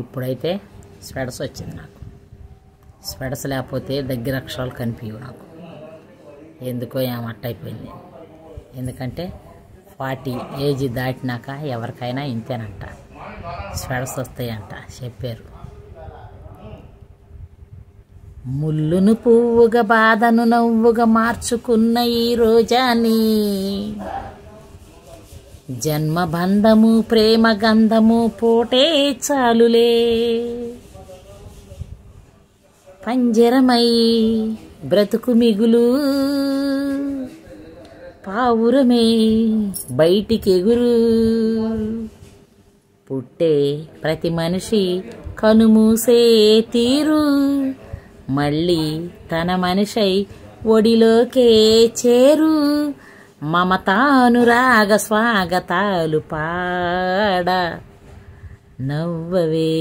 ఇప్పుడైతే స్వెడస్ వచ్చింది నాకు. స్వెడస్ లేకపోతే దగ్గర అక్షరాలు కనిపించవు నాకు. ఎందుకో ఏమట్ట అయిపోయింది. ఎందుకంటే 40 ఏజ్ దాటినాక ఎవరికైనా ఇంతేనంట, స్వెడస్ వస్తాయంట చెప్పారు. ముళ్ళును పువ్వుగా బాధను నవ్వుగా మార్చుకున్న ఈ రోజాని, జన్మబంధము ప్రేమ గంధము పోటే చాలులే. పంజరమై బ్రతుకు మిగులు పావురమే బయటికెగురు. పుట్టే ప్రతి మనిషి కనుమూసే తీరు, మళ్ళీ తన మనిషై ఒడిలోకే చేరు. మమతానురాగ స్వాగతాలు పాడ నవ్వవే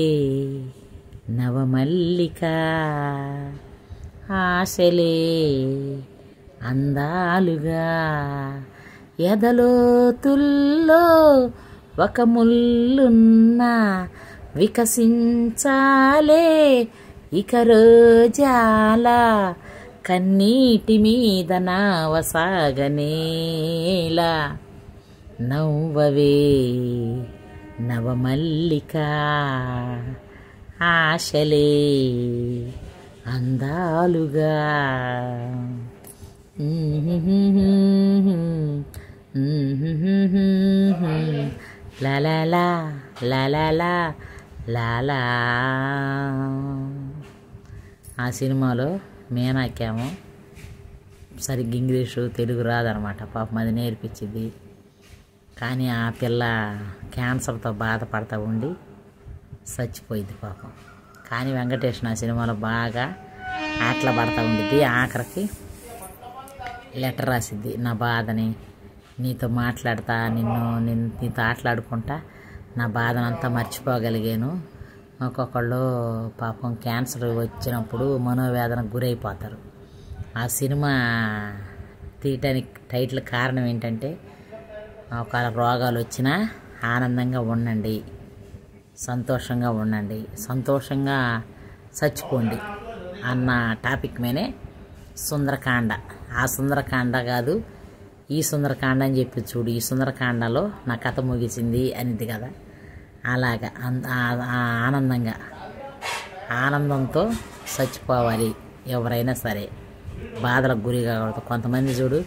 నవమల్లిక, ఆశలే అందాలుగా ఎదలోతుల్లో ఒక ముల్లున్నా వికసించాలే ఇక రోజాల. కన్నీటి మీద నావసాగనేలా నవ్వవే నవమల్లిక, ఆశలే అందాలుగా. లాలా లాలా లాలా. ఆ సినిమాలో మీనాకేమో సరిగ్గా ఇంగ్లీషు తెలుగు రాదనమాట. పాపం అది నేర్పించింది. కానీ ఆ పిల్ల క్యాన్సర్తో బాధపడతా ఉండి చచ్చిపోయింది పాపం. కానీ వెంకటేష్ ఆ సినిమాలో బాగా ఆటలు పడతా ఉండిద్ది. ఆఖరికి లెటర్ రాసిద్ది, నా బాధని నీతో మాట్లాడతా, నీతో ఆటలాడుకుంటా నా బాధనంతా మర్చిపోగలిగాను. ఒక్కొక్కళ్ళు పాపం క్యాన్సర్ వచ్చినప్పుడు మనోవేదనకు గురైపోతారు. ఆ సినిమా తీయటానికి టైటిల్ కారణం ఏంటంటే, ఒక రోగాలు వచ్చినా ఆనందంగా ఉండండి, సంతోషంగా ఉండండి, సంతోషంగా చచ్చిపోండి అన్న టాపిక్ మీదే సుందరకాండ. ఆ సుందరకాండ కాదు, ఈ సుందరకాండ అని చెప్పి చూడు, ఈ సుందరకాండలో నా కథ ముగిసింది అనిది కదా. అలాగా ఆనందంగా ఆనందంతో చచ్చిపోవాలి ఎవరైనా సరే, బాధలకు గురి కాకూడదు. కొంతమంది చూడు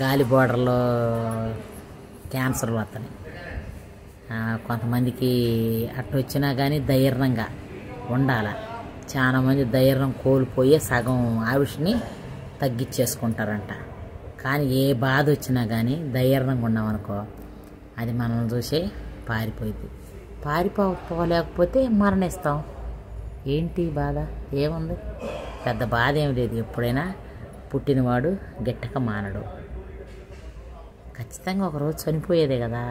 గాలి బోర్డర్లో క్యాన్సర్లు వస్తాయి, కొంతమందికి అట్టు వచ్చినా కానీ ధైర్యంగా ఉండాలి. చాలామంది ధైర్యం కోల్పోయి సగం ఆయుష్ని తగ్గించేసుకుంటారంట. కానీ ఏ బాధ వచ్చినా కానీ ధైర్యంగా ఉన్నామనుకో, అది మనం చూసే పారిపోయింది. పారిపోలేకపోతే మరణిస్తాం. ఏంటి బాధ ఏముంది, పెద్ద బాధ ఏమి లేదు. ఎప్పుడైనా పుట్టినవాడు గిట్టక మానడు, ఖచ్చితంగా ఒకరోజు చనిపోయేదే కదా.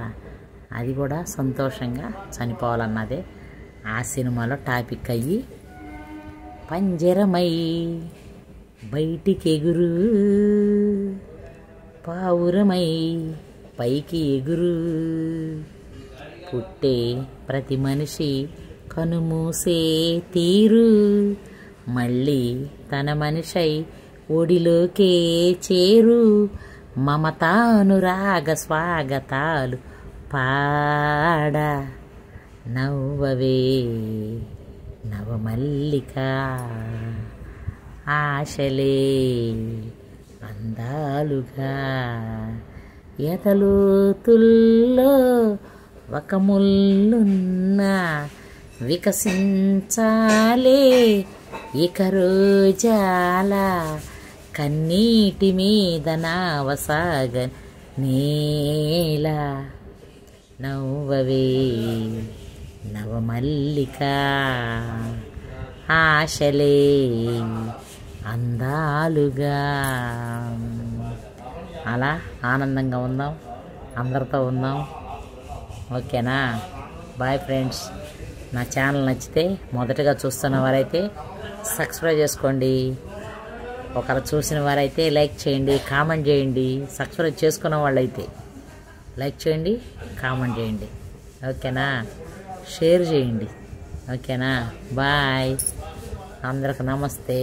అది కూడా సంతోషంగా చనిపోవాలన్నదే ఆ సినిమాలో టాపిక్ అయ్యి, పంజరమై బయటికి ఎగురు పావురమై పైకి ఎగురు. పుట్టే ప్రతి మనిషి కనుమూసే తీరు, మళ్ళీ తన మనిషై ఒడిలోకే చేరు. మమతానురాగ స్వాగతాలు పాడ నవ్వవే నవమల్లిక, ఆశలే అందాలుగా ఎదలోతుల్లో ఒక ముల్లున్నా వికసించాలే ఇక రోజాల. కన్నీటి మీద నావసాగ నేలా నవ్వవే నవమల్లిక, ఆశలే అందాలుగా. అలా ఆనందంగా ఉందాం, అందరితో ఉందాం. ఓకేనా? Bye friends. నా ఛానల్ నచ్చితే మొదటగా చూస్తున్న వారైతే సబ్స్క్రైబ్ చేసుకోండి. ఒకరు చూసిన వారైతే లైక్ చేయండి, కామెంట్ చేయండి. సబ్స్క్రైబ్ చేసుకున్న వాళ్ళైతే లైక్ చేయండి, కామెంట్ చేయండి. ఓకేనా? షేర్ చేయండి. ఓకేనా? బాయ్, అందరికి నమస్తే.